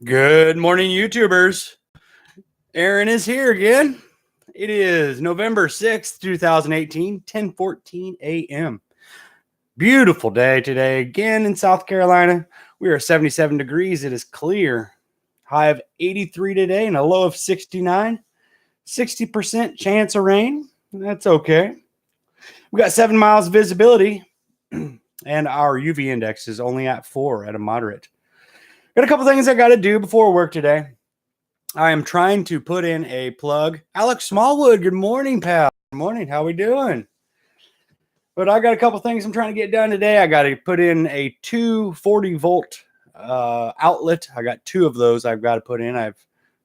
Good morning, YouTubers. Aaron is here again. It is November 6th, 2018, 10:14 a.m. Beautiful day today again in South Carolina. We are 77 degrees. It is clear. High of 83 today and a low of 69. 60% chance of rain. That's okay. We got 7 miles visibility and our UV index is only at 4 at a moderate. Got a couple things I got to do before work today. I am trying to put in a plug. Alex Smallwood, good morning, pal. Good morning. How we doing? But I got a couple things I'm trying to get done today. I got to put in a 240 volt outlet. I got 2 of those I've got to put in. I have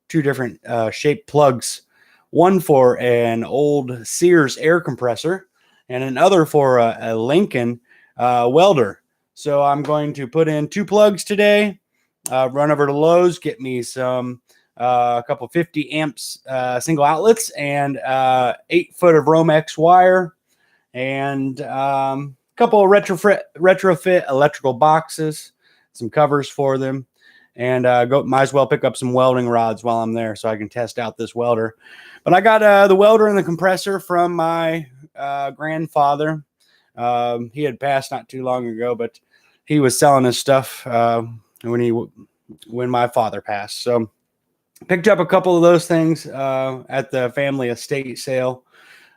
2 different shaped plugs. One for an old Sears air compressor and another for a Lincoln welder. So I'm going to put in 2 plugs today. Run over to Lowe's, get me some a couple 50 amps single outlets and 8 foot of Romex wire and a couple of retrofit electrical boxes, some covers for them, and might as well pick up some welding rods while I'm there so I can test out this welder. But I got the welder and the compressor from my grandfather. He had passed not too long ago, but he was selling his stuff when my father passed. So picked up a couple of those things at the family estate sale.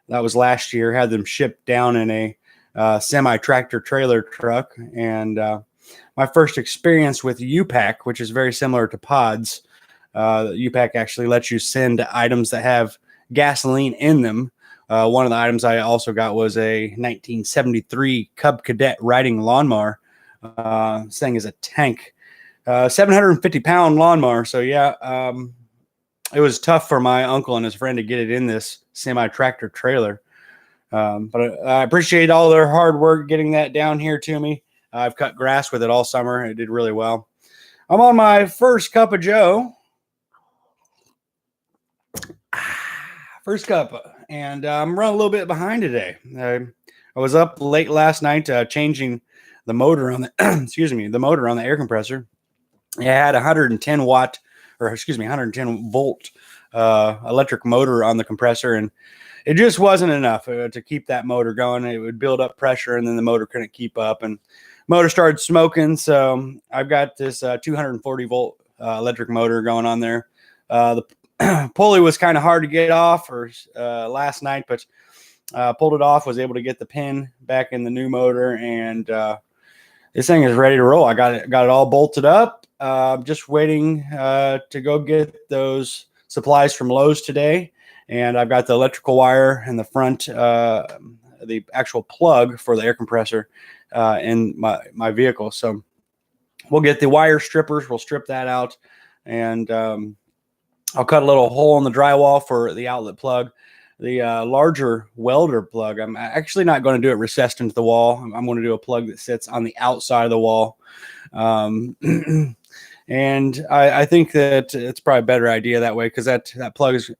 That was last year. Had them shipped down in a semi-tractor trailer truck. And my first experience with U-Pack, which is very similar to Pods. U-Pack actually lets you send items that have gasoline in them. One of the items I also got was a 1973 Cub Cadet riding lawnmower. This thing is a tank. 750-pound lawnmower. So yeah, it was tough for my uncle and his friend to get it in this semi-tractor trailer. But I appreciate all their hard work getting that down here to me. I've cut grass with it all summer. It did really well. I'm on my first cup of Joe. First cup. And I'm running a little bit behind today. I was up late last night changing the motor on the the motor on the air compressor. It had 110 volt electric motor on the compressor, and it just wasn't enough to keep that motor going. It would build up pressure, and then the motor couldn't keep up, and motor started smoking. So I've got this 240 volt electric motor going on there. The pulley was kind of hard to get off last night, but pulled it off, was able to get the pin back in the new motor, and this thing is ready to roll. I got it all bolted up. Just waiting to go get those supplies from Lowe's today. And I've got the electrical wire in the front, the actual plug for the air compressor in my vehicle. So we'll get the wire strippers. We'll strip that out. And I'll cut a little hole in the drywall for the outlet plug. The larger welder plug, I'm actually not going to do it recessed into the wall. I'm going to do a plug that sits on the outside of the wall. And I think that it's probably a better idea that way, because that plug is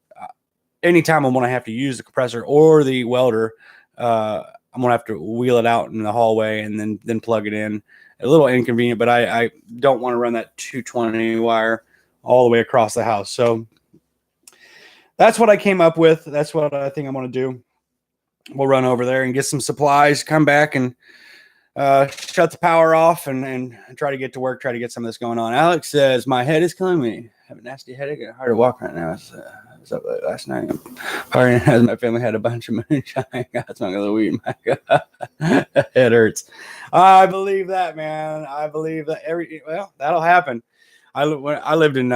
anytime I'm going to have to use the compressor or the welder, I'm going to have to wheel it out in the hallway and then plug it in. A little inconvenient, but I don't want to run that 220 wire all the way across the house. So that's what I came up with. That's what I think I'm going to do. We'll run over there and get some supplies, come back and shut the power off and try to get to work, try to get some of this going on. Alex says, my head is killing me. I have a nasty headache. It's hard to walk right now. I was up late last night. My family had a bunch of moonshine. Got some of the weed. My God. It hurts. I believe that, man. I believe that that'll happen. I lived in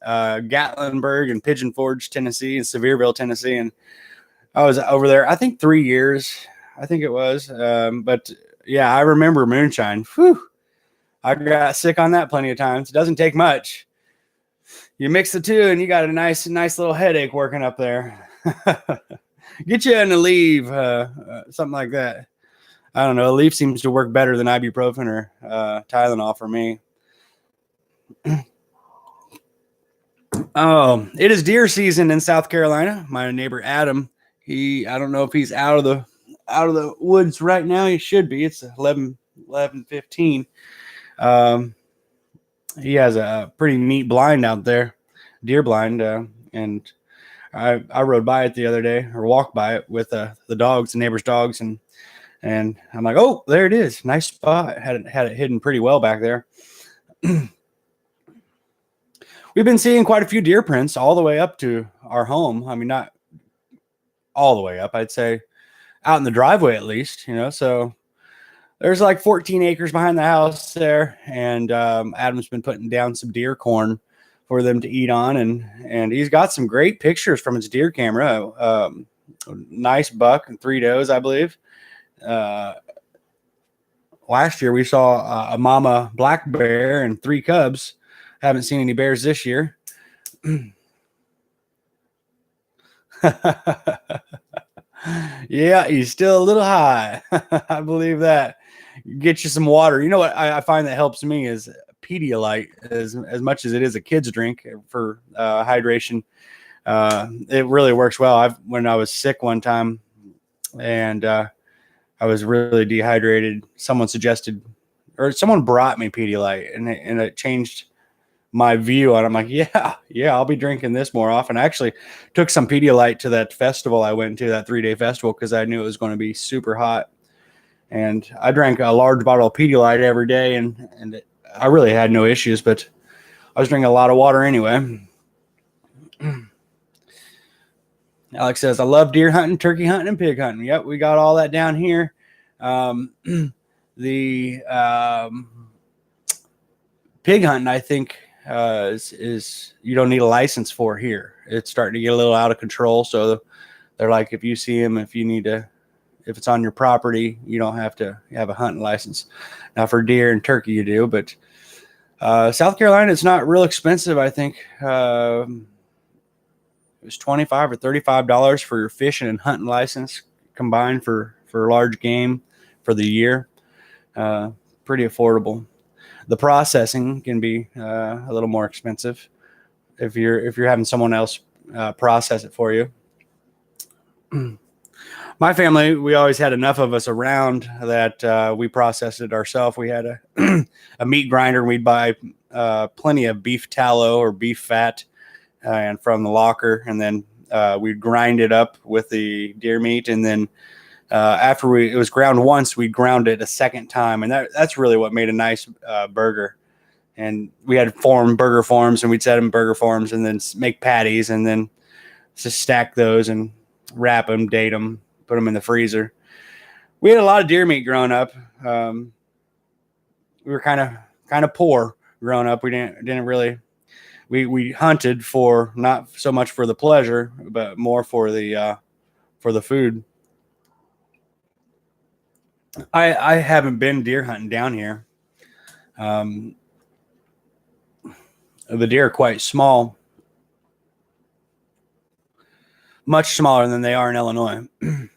Gatlinburg and Pigeon Forge, Tennessee, and Sevierville, Tennessee, and I was over there, I think 3 years, I think it was. But yeah, I remember moonshine. Whew. I got sick on that plenty of times. It doesn't take much. You mix the two, and you got a nice little headache working up there. Get you in a leaf, something like that. I don't know. A leaf seems to work better than ibuprofen or Tylenol for me. Oh, it is deer season in South Carolina. My neighbor Adam, I don't know if he's out of the woods right now. He should be. It's 11:15. He has a pretty neat blind out there, deer blind, and I rode by it the other day, or walked by it with the dogs, the neighbors' dogs, and I'm like, oh, there it is, nice spot. Had it hidden pretty well back there. We've been seeing quite a few deer prints all the way up to our home. I mean, not all the way up, I'd say out in the driveway at least, so there's like 14 acres behind the house there, and Adam's been putting down some deer corn for them to eat on, and he's got some great pictures from his deer camera. Nice buck and 3 does, I believe. Last year we saw a mama black bear and 3 cubs. Haven't seen any bears this year. Yeah, he's still a little high. I believe that. Get you some water. You know what I find that helps me is Pedialyte, as much as it is a kid's drink for hydration. It really works well. When I was sick one time and I was really dehydrated, someone suggested, or someone brought me Pedialyte, and it changed my view on it. I'm like, yeah, I'll be drinking this more often. I actually took some Pedialyte to that festival I went to, that 3-day festival, because I knew it was going to be super hot. And I drank a large bottle of Pedialyte every day, and I really had no issues, but I was drinking a lot of water anyway. Alex says, I love deer hunting, turkey hunting, and pig hunting. Yep, we got all that down here. The pig hunting, I think, is you don't need a license for here. It's starting to get a little out of control. So they're like, if you see them, if it's on your property, you don't have to have a hunting license. Now for deer and turkey you do, but South Carolina, it's not real expensive. I think it was $25 or $35 for your fishing and hunting license combined for large game for the year. Pretty affordable. The processing can be a little more expensive if you're having someone else process it for you. My family, we always had enough of us around that we processed it ourselves. We had a meat grinder. We'd buy plenty of beef tallow or beef fat and from the locker, and then we'd grind it up with the deer meat, and then after it was ground once, we ground it a second time, and that's really what made a nice burger. And we had burger forms, and we'd set them in burger forms, and then make patties, and then just stack those and wrap them, date them, put them in the freezer. We had a lot of deer meat growing up. We were kind of poor growing up. We didn't really. We hunted for not so much for the pleasure, but more for the food. I haven't been deer hunting down here. The deer are quite small, much smaller than they are in Illinois. The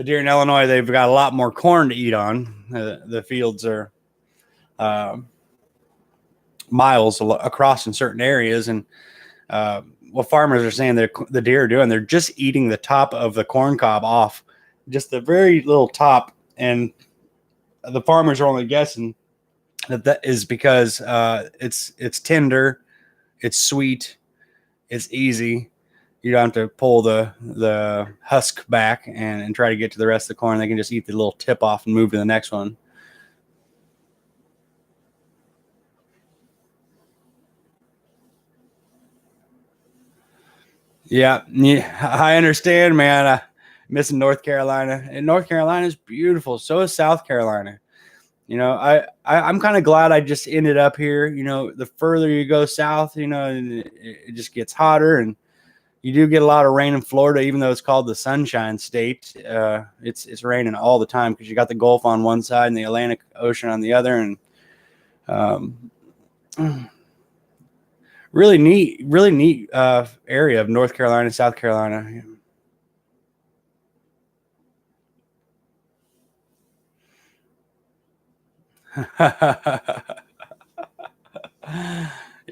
deer in Illinois, they've got a lot more corn to eat on. The fields are miles across in certain areas, and what farmers are saying the deer are doing, they're just eating the top of the corn cob off, just the very little top, and the farmers are only guessing that is because it's tender, it's sweet, it's easy. You don't have to pull the husk back and try to get to the rest of the corn. They can just eat the little tip off and move to the next one. Yeah, I understand, man. Missing North Carolina, and North Carolina is beautiful. So is South Carolina. I'm kind of glad I just ended up here. The further you go south, it just gets hotter, and you do get a lot of rain in Florida, even though it's called the Sunshine State. It's raining all the time because you got the Gulf on one side and the Atlantic Ocean on the other, and really neat area of North Carolina, South Carolina.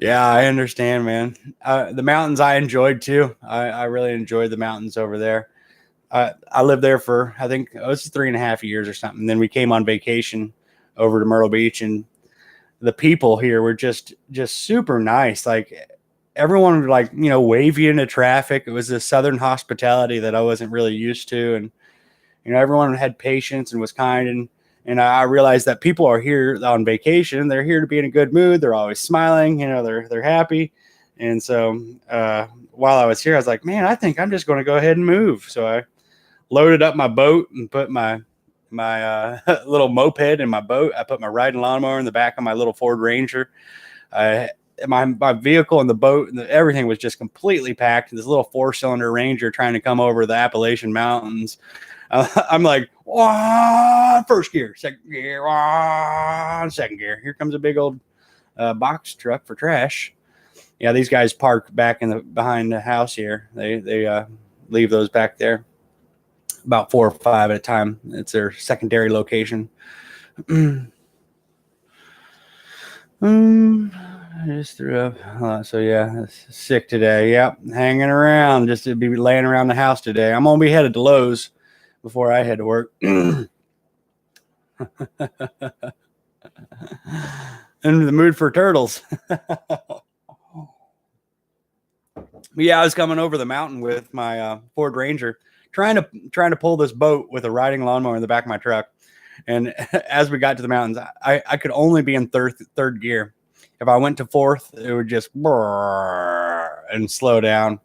Yeah, I understand, man. The mountains I enjoyed too. I really enjoyed the mountains over there. I lived there for, I think it was 3.5 years or something. Then we came on vacation over to Myrtle Beach, and the people here were just super nice. Like everyone would like, wave you into traffic. It was a Southern hospitality that I wasn't really used to. And, everyone had patience and was kind. And I realized that people are here on vacation. They're here to be in a good mood. They're always smiling, they're happy. And so, while I was here, I was like, man, I think I'm just going to go ahead and move. So I loaded up my boat and put my little moped in my boat. I put my riding lawnmower in the back of my little Ford Ranger. My vehicle and the boat and everything was just completely packed. This little 4-cylinder Ranger trying to come over the Appalachian Mountains. I'm like, first gear, second gear, second gear. Here comes a big old box truck for trash. Yeah, these guys park back behind the house here. They leave those back there, about 4 or 5 at a time. It's their secondary location. I just threw up. So yeah, sick today. Yep, hanging around just to be laying around the house today. I'm gonna be headed to Lowe's before I head to work. In the mood for turtles. Yeah, I was coming over the mountain with my Ford Ranger, trying to pull this boat with a riding lawnmower in the back of my truck. And as we got to the mountains, I could only be in third gear. If I went to fourth, it would just and slow down.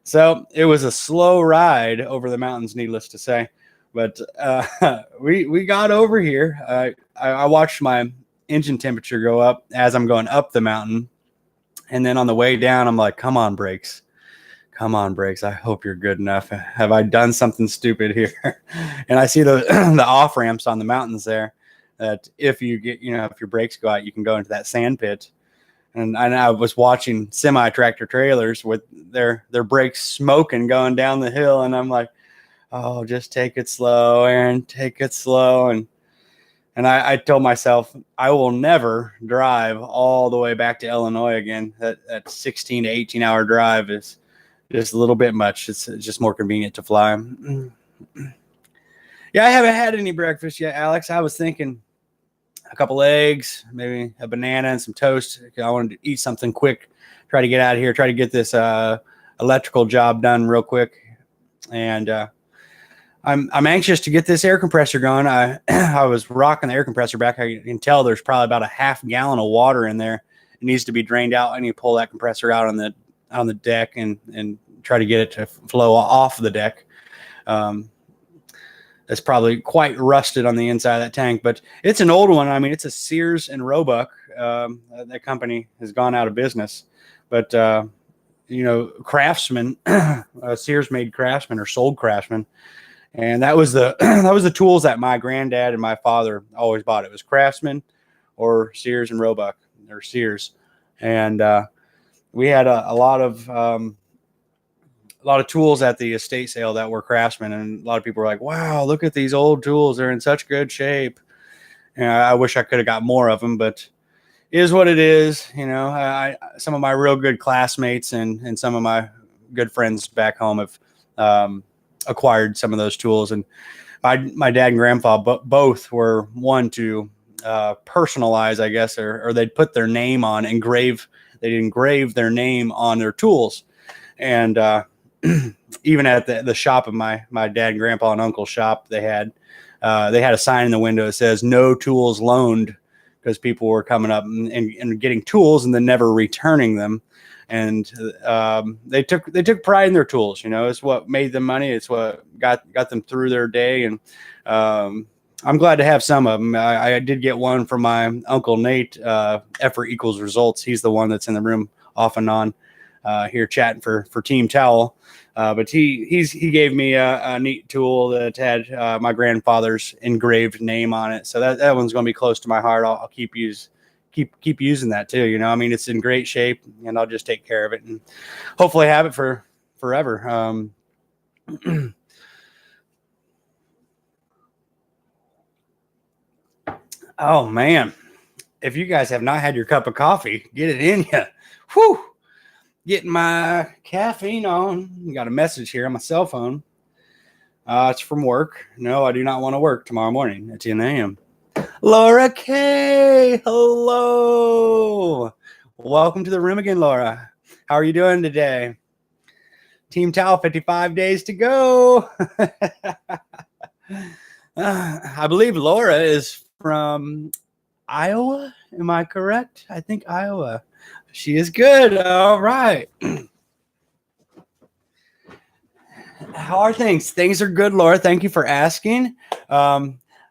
So it was a slow ride over the mountains, needless to say. But we got over here. I watched my engine temperature go up as I'm going up the mountain. And then on the way down, I'm like, come on, brakes. Come on, brakes. I hope you're good enough. Have I done something stupid here? And I see the off ramps on the mountains there that if you get, if your brakes go out, you can go into that sand pit. And I was watching semi tractor trailers with their brakes smoking going down the hill. And I'm like, oh, just take it slow, Aaron, take it slow. And I told myself, I will never drive all the way back to Illinois again. That 16 to 18 hour drive is just a little bit much. It's just more convenient to fly. Yeah, I haven't had any breakfast yet, Alex. I was thinking a couple eggs, maybe a banana and some toast. I wanted to eat something quick, try to get out of here, try to get this electrical job done real quick. And I'm anxious to get this air compressor going. I was rocking the air compressor back. I can tell there's probably about a half gallon of water in there. It needs to be drained out. I need to pull that compressor out on the deck and try to get it to flow off the deck. It's probably quite rusted on the inside of that tank, but it's an old one. I mean, it's a Sears and Roebuck. That company has gone out of business, but Craftsman, Sears made Craftsman or sold Craftsman. And that was the tools that my granddad and my father always bought. It was Craftsman or Sears and Roebuck or Sears. And we had a lot of tools at the estate sale that were Craftsman, and a lot of people were like, wow, look at these old tools. They're in such good shape. And I wish I could have got more of them, but it is what it is. Some of my real good classmates and some of my good friends back home have acquired some of those tools. And my dad and grandpa both were one to personalize, I guess, or they'd put their name on, they'd engrave their name on their tools. And even at the shop of my dad and grandpa and uncle's shop, they had a sign in the window that says no tools loaned, because people were coming up and getting tools and then never returning them. And they took pride in their tools. It's what made them money. It's what got them through their day. And I'm glad to have some of them. I did get one from my Uncle Nate. Effort equals results. He's the one that's in the room off and on here chatting for Team Towel. But he gave me a neat tool that had my grandfather's engraved name on it. So that one's going to be close to my heart. I'll keep using that too. I mean, it's in great shape, and I'll just take care of it and hopefully have it for forever. Oh man, if you guys have not had your cup of coffee, get it in you. Whew. Getting my caffeine on. Got a message here on my cell phone. It's from work. No, I do not want to work tomorrow morning at 10 a.m. Laura K. Hello. Welcome to the room again, Laura. How are you doing today? Team Towel, 55 days to go. I believe Laura is from Iowa. Am I correct? I think Iowa. She is good. All right. How are things? Things are good, Laura. Thank you for asking.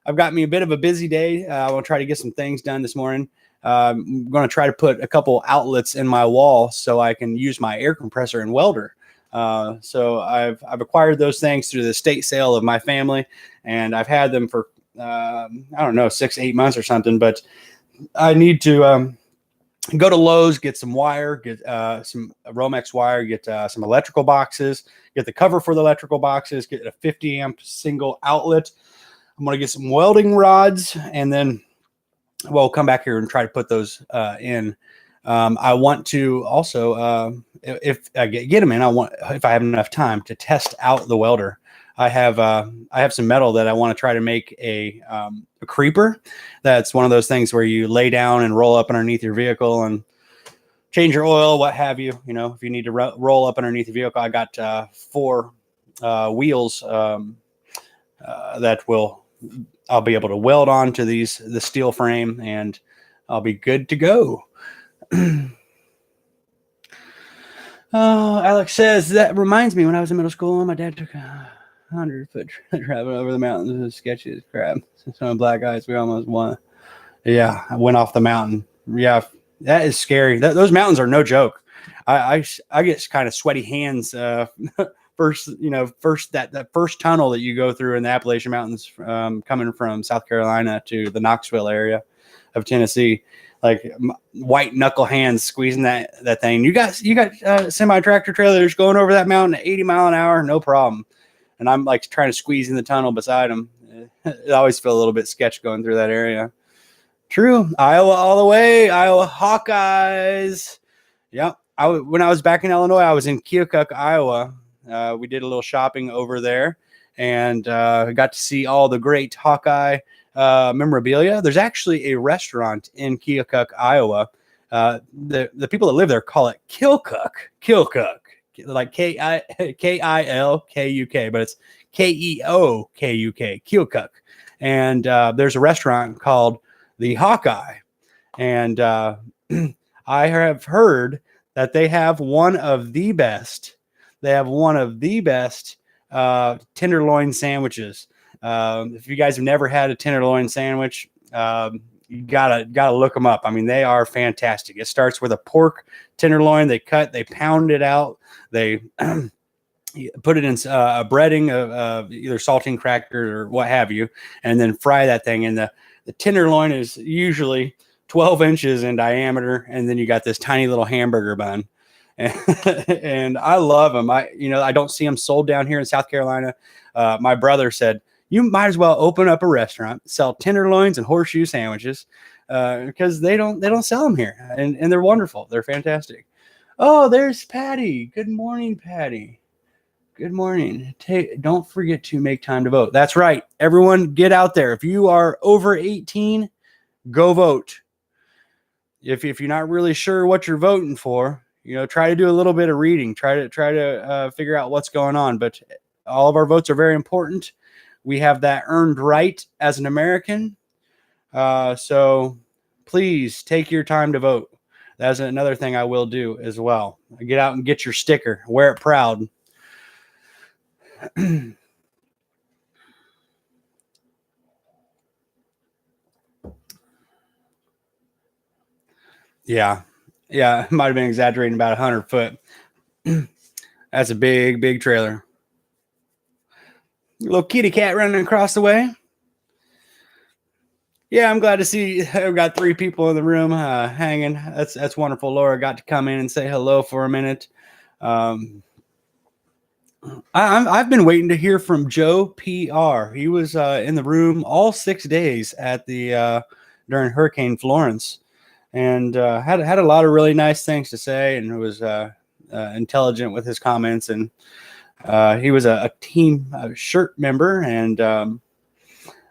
I've got me a bit of a busy day. I will try to get some things done this morning. I'm going to try to put a couple outlets in my wall so I can use my air compressor and welder. So I've acquired those things through the estate sale of my family, and I've had them for I don't know 6-8 months or something. But I need to go to Lowe's, get some wire, get some Romex wire, get some electrical boxes, get the cover for the electrical boxes, get a 50 amp single outlet. I'm going to get some welding rods, and then we'll come back here and try to put those in. I want to also, if I get them in, if I have enough time to test out the welder. I have some metal that I want to try to make a creeper. That's one of those things where you lay down and roll up underneath your vehicle and change your oil, what have you. You know, if you need to roll up underneath the vehicle, I got 4 wheels that I'll be able to weld onto the steel frame, and I'll be good to go. Alex says, that reminds me when I was in middle school, my dad took a 100-foot traveling over the mountains. It was sketchy as crap. Some black ice, we almost won. Yeah, I went off the mountain. Yeah, that is scary. Those mountains are no joke. I get kind of sweaty hands first that first tunnel that you go through in the Appalachian Mountains, coming from South Carolina to the Knoxville area of Tennessee. Like white knuckle hands squeezing that thing. You got semi tractor trailers going over that mountain at 80 mile an hour, no problem. And I'm like trying to squeeze in the tunnel beside them. It always feel a little bit sketch going through that area. True. Iowa all the way. Iowa Hawkeyes. Yep. When I was back in Illinois, I was in Keokuk, Iowa. We did a little shopping over there, and got to see all the great Hawkeye memorabilia. There's actually a restaurant in Keokuk, Iowa. The people that live there call it Kilcook, like Kilkuk, but it's Keokuk, Keokuk. And there's a restaurant called the Hawkeye, and I have heard that they have one of the best. Tenderloin sandwiches. If you guys have never had a tenderloin sandwich, you gotta look them up. I mean, they are fantastic. It starts with a pork tenderloin. They pound it out. They put it in a breading of either saltine crackers or what have you, and then fry that thing. And the tenderloin is usually 12 inches in diameter, and then you got this tiny little hamburger bun. And I love them. I don't see them sold down here in South Carolina. My brother said, you might as well open up a restaurant, sell tenderloins and horseshoe sandwiches, because they don't sell them here, and they're wonderful. They're fantastic. Oh, there's Patty. Good morning, Patty. Good morning. Don't forget to make time to vote. That's right. Everyone, get out there. If you are over 18, go vote. If you're not really sure what you're voting for, try to do a little bit of reading. Try to figure out what's going on. But all of our votes are very important. We have that earned right as an American. So please take your time to vote. That's another thing I will do as well. Get out and get your sticker. Wear it proud. Yeah. It might have been exaggerating about 100 foot. That's a big, big trailer. Little kitty cat running across the way. Yeah, I'm glad to see I've got 3 people in the room hanging. That's wonderful. Laura got to come in and say hello for a minute. I've been waiting to hear from Joe PR. He was in the room all 6 days at the during Hurricane Florence, and had a lot of really nice things to say, and was intelligent with his comments. And he was a team shirt member, and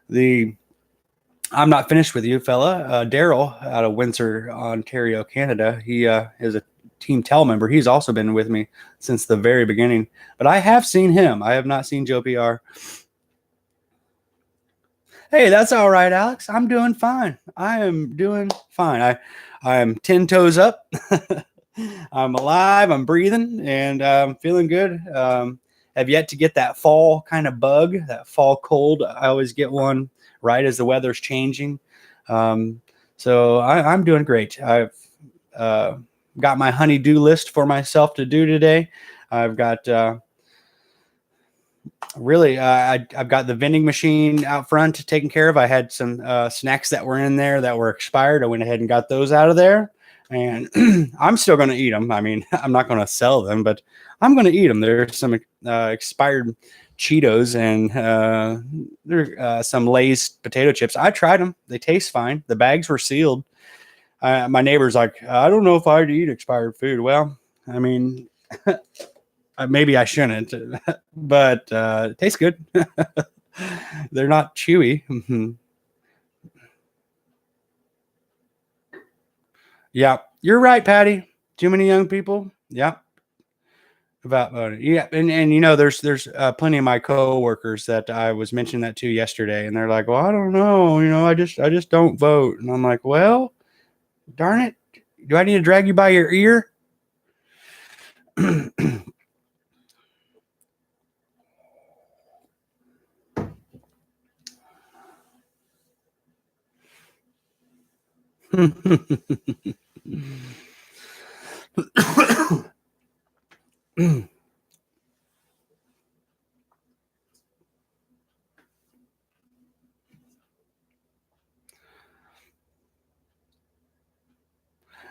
the I'm not finished with you, fella. Daryl out of Windsor, Ontario, Canada. He is a Team Tell member. He's also been with me since the very beginning. But I have seen him. I have not seen Joe PR. Hey, that's all right, Alex. I'm doing fine. I am doing fine. I am 10 toes up. I'm alive. I'm breathing, and I'm feeling good. Have yet to get that fall kind of bug, that fall cold. I always get one right as the weather's changing. So I'm doing great. I've got my honey-do list for myself to do today. I've got I've got the vending machine out front taken care of. I had some snacks that were in there that were expired. I went ahead and got those out of there, and I'm still going to eat them. I mean, I'm not going to sell them, but I'm going to eat them. There's some expired Cheetos and some Lay's potato chips. I tried them. They taste fine. The bags were sealed. My neighbor's like, I don't know if I'd eat expired food. Well, I mean, maybe I shouldn't, but it tastes good. They're not chewy. Yeah, you're right, Patty. Too many young people. Yeah. Yeah, and you know, there's plenty of my coworkers that I was mentioning that to yesterday, and they're like, "Well, I don't know, you know, I just don't vote," and I'm like, "Well, darn it, do I need to drag you by your ear?"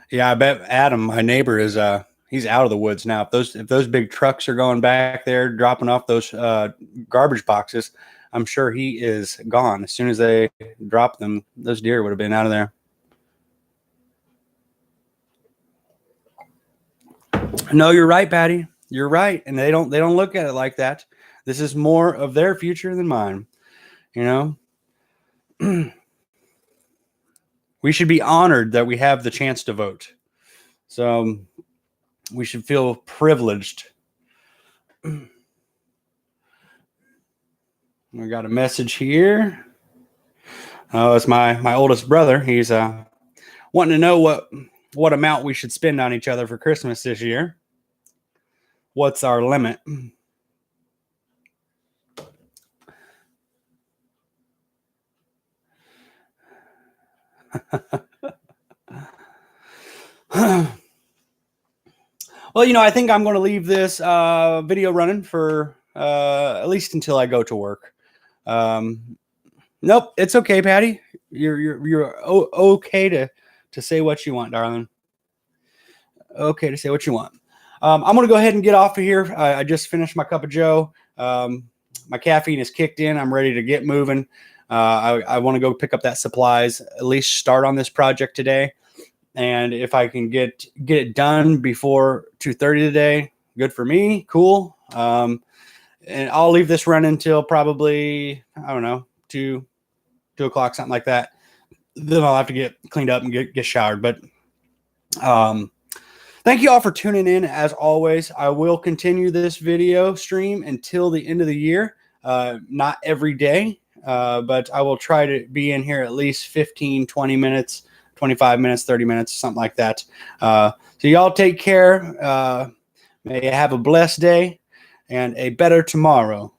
Yeah, I bet Adam, my neighbor, is he's out of the woods now. If those big trucks are going back there dropping off those garbage boxes, I'm sure he is gone. As soon as they drop them, those deer would have been out of there. No, you're right, Patty. You're right, and they don't look at it like that. This is more of their future than mine. You know, we should be honored that we have the chance to vote. So we should feel privileged. We got a message here. Oh, it's my oldest brother. He's wanting to know what amount we should spend on each other for Christmas this year. What's our limit? Well, you know, I think I'm going to leave this video running for at least until I go to work. Nope, it's okay, Patty. You're okay to say what you want, darling. Okay to say what you want. I'm going to go ahead and get off of here. I just finished my cup of Joe. My caffeine is kicked in. I'm ready to get moving. I want to go pick up that supplies, at least start on this project today. And if I can get it done before 2:30 today, good for me. Cool. And I'll leave this running until probably, I don't know, 2 o'clock, something like that. Then I'll have to get cleaned up and get showered. But thank you all for tuning in. As always, I will continue this video stream until the end of the year. Not every day, but I will try to be in here at least 15, 20 minutes, 25 minutes, 30 minutes, something like that. So y'all take care. May you have a blessed day and a better tomorrow.